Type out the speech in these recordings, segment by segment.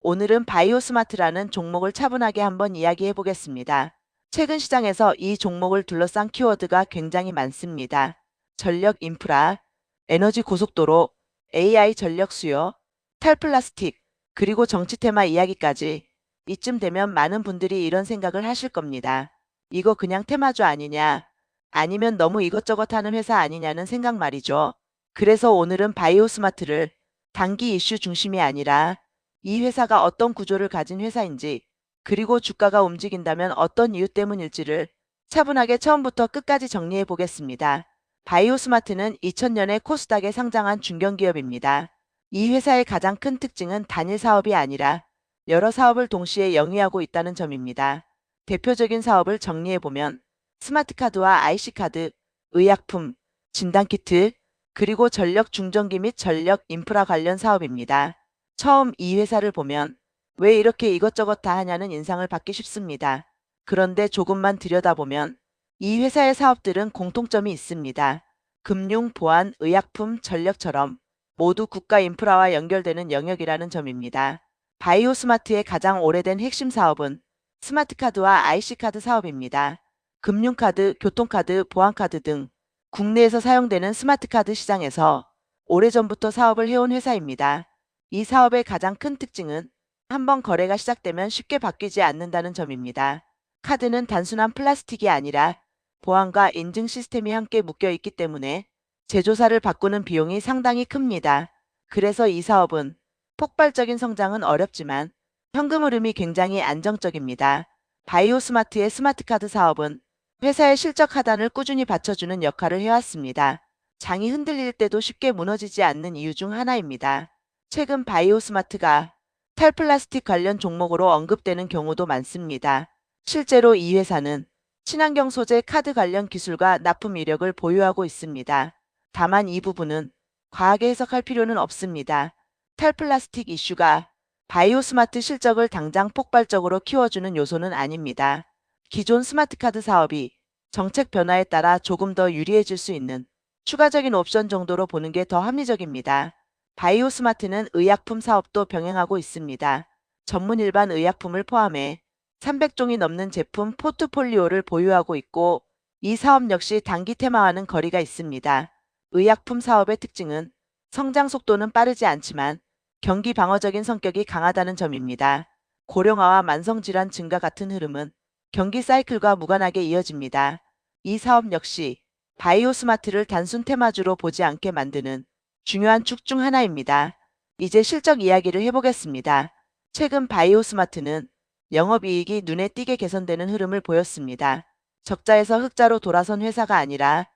오늘은 바이오스마트라는 종목을 차분하게 한번 이야기해 보겠습니다. 최근 시장에서 이 종목을 둘러싼 키워드가 굉장히 많습니다. 전력 인프라, 에너지 고속도로, AI 전력 수요, 탈플라스틱, 그리고 정치 테마 이야기까지 이쯤 되면 많은 분들이 이런 생각을 하실 겁니다. 이거 그냥 테마주 아니냐? 아니면 너무 이것저것 하는 회사 아니냐는 생각 말이죠. 그래서 오늘은 바이오스마트를 단기 이슈 중심이 아니라 이 회사가 어떤 구조를 가진 회사인지, 그리고 주가가 움직인다면 어떤 이유 때문일지를 차분하게 처음부터 끝까지 정리해 보겠습니다. 바이오스마트는 2000년에 코스닥에 상장한 중견기업입니다. 이 회사의 가장 큰 특징은 단일 사업이 아니라 여러 사업을 동시에 영위하고 있다는 점입니다. 대표적인 사업을 정리해보면 스마트카드와 IC카드, 의약품, 진단키트, 그리고 전력 중전기 및 전력 인프라 관련 사업입니다. 처음 이 회사를 보면 왜 이렇게 이것저것 다 하냐는 인상을 받기 쉽습니다. 그런데 조금만 들여다보면 이 회사의 사업들은 공통점이 있습니다. 금융, 보안, 의약품, 전력처럼 모두 국가 인프라와 연결되는 영역이라는 점입니다. 바이오스마트의 가장 오래된 핵심 사업은 스마트카드와 IC카드 사업입니다. 금융카드, 교통카드, 보안카드 등 국내에서 사용되는 스마트카드 시장에서 오래전부터 사업을 해온 회사입니다. 이 사업의 가장 큰 특징은 한번 거래가 시작되면 쉽게 바뀌지 않는다는 점입니다. 카드는 단순한 플라스틱이 아니라 보안과 인증 시스템이 함께 묶여 있기 때문에 제조사를 바꾸는 비용이 상당히 큽니다. 그래서 이 사업은 폭발적인 성장은 어렵지만 현금 흐름이 굉장히 안정적입니다. 바이오스마트의 스마트카드 사업은 회사의 실적 하단을 꾸준히 받쳐주는 역할을 해왔습니다. 장이 흔들릴 때도 쉽게 무너지지 않는 이유 중 하나입니다. 최근 바이오스마트가 탈플라스틱 관련 종목으로 언급되는 경우도 많습니다. 실제로 이 회사는 친환경 소재 카드 관련 기술과 납품 이력을 보유하고 있습니다. 다만 이 부분은 과하게 해석할 필요는 없습니다. 탈플라스틱 이슈가 바이오스마트 실적을 당장 폭발적으로 키워주는 요소는 아닙니다. 기존 스마트카드 사업이 정책 변화에 따라 조금 더 유리해질 수 있는 추가적인 옵션 정도로 보는 게 더 합리적입니다. 바이오스마트는 의약품 사업도 병행하고 있습니다. 전문 일반 의약품을 포함해 300종이 넘는 제품 포트폴리오를 보유하고 있고, 이 사업 역시 단기 테마와는 거리가 있습니다. 의약품 사업의 특징은 성장 속도는 빠르지 않지만 경기 방어적인 성격이 강하다는 점입니다. 고령화와 만성질환 증가 같은 흐름은 경기 사이클과 무관하게 이어집니다. 이 사업 역시 바이오스마트를 단순 테마주로 보지 않게 만드는 중요한 축 중 하나입니다. 이제 실적 이야기를 해보겠습니다. 최근 바이오스마트는 영업이익이 눈에 띄게 개선되는 흐름을 보였습니다. 적자에서 흑자로 돌아선 회사가 아니라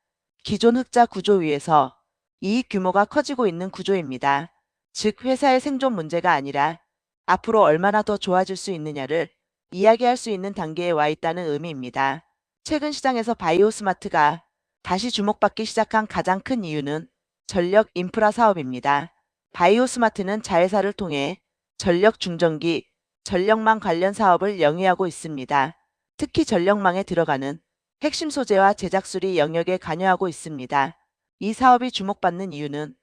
기존 흑자 구조 위에서 이익 규모가 커지고 있는 구조입니다. 즉 회사의 생존 문제가 아니라 앞으로 얼마나 더 좋아질 수 있느냐를 이야기할 수 있는 단계에 와 있다는 의미입니다. 최근 시장에서 바이오스마트가 다시 주목받기 시작한 가장 큰 이유는 전력 인프라 사업입니다. 바이오스마트는 자회사를 통해 전력 중전기, 전력망 관련 사업을 영위하고 있습니다. 특히 전력망에 들어가는 핵심 소재와 제작술이 영역에 관여하고 있습니다. 이 사업이 주목받는 이유는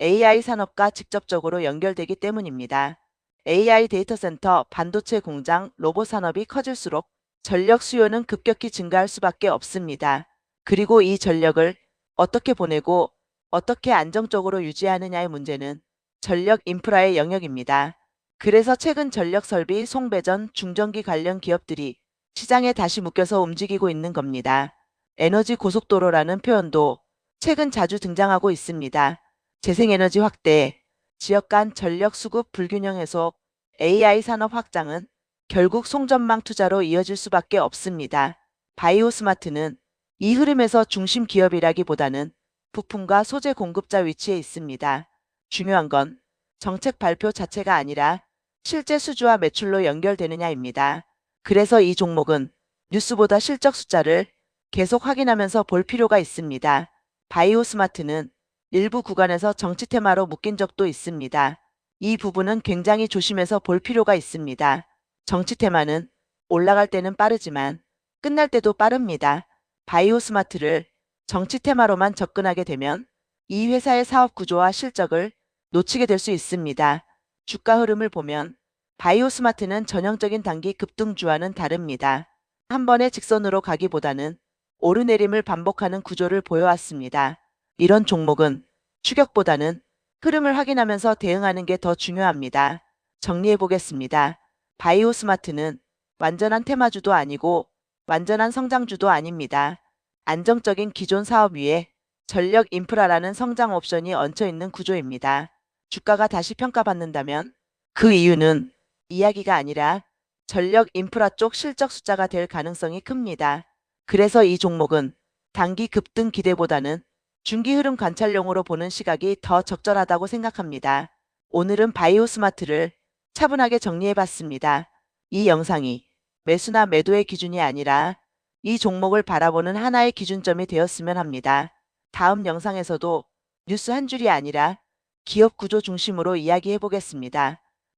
AI 산업과 직접적으로 연결되기 때문입니다. AI 데이터 센터, 반도체 공장, 로봇 산업이 커질수록 전력 수요는 급격히 증가할 수밖에 없습니다. 그리고 이 전력을 어떻게 보내고 어떻게 안정적으로 유지하느냐의 문제는 전력 인프라의 영역입니다. 그래서 최근 전력 설비, 송배전, 중전기 관련 기업들이 시장에 다시 묶여서 움직이고 있는 겁니다. 에너지 고속도로라는 표현도 최근 자주 등장하고 있습니다. 재생에너지 확대, 지역 간 전력 수급 불균형 해소, AI 산업 확장은 결국 송전망 투자로 이어질 수밖에 없습니다. 바이오스마트는 이 흐름에서 중심 기업이라기보다는 부품과 소재 공급자 위치에 있습니다. 중요한 건 정책 발표 자체가 아니라 실제 수주와 매출로 연결되느냐입니다. 그래서 이 종목은 뉴스보다 실적 숫자를 계속 확인하면서 볼 필요가 있습니다. 바이오스마트는 일부 구간에서 정치 테마로 묶인 적도 있습니다. 이 부분은 굉장히 조심해서 볼 필요가 있습니다. 정치 테마는 올라갈 때는 빠르지만 끝날 때도 빠릅니다. 바이오스마트를 정치 테마로만 접근하게 되면 이 회사의 사업 구조와 실적을 놓치게 될 수 있습니다. 주가 흐름을 보면 바이오스마트는 전형적인 단기 급등주와는 다릅니다. 한 번에 직선으로 가기보다는 오르내림을 반복하는 구조를 보여왔습니다. 이런 종목은 추격보다는 흐름을 확인하면서 대응하는 게 더 중요합니다. 정리해 보겠습니다. 바이오스마트는 완전한 테마주도 아니고 완전한 성장주도 아닙니다. 안정적인 기존 사업 위에 전력 인프라라는 성장 옵션이 얹혀 있는 구조입니다. 주가가 다시 평가받는다면 그 이유는 이야기가 아니라 전력 인프라 쪽 실적 숫자가 될 가능성이 큽니다. 그래서 이 종목은 단기 급등 기대보다는 중기 흐름 관찰용으로 보는 시각이 더 적절하다고 생각합니다. 오늘은 바이오스마트를 차분하게 정리해봤습니다. 이 영상이 매수나 매도의 기준이 아니라 이 종목을 바라보는 하나의 기준점이 되었으면 합니다. 다음 영상에서도 뉴스 한 줄이 아니라 기업 구조 중심으로 이야기해보겠습니다.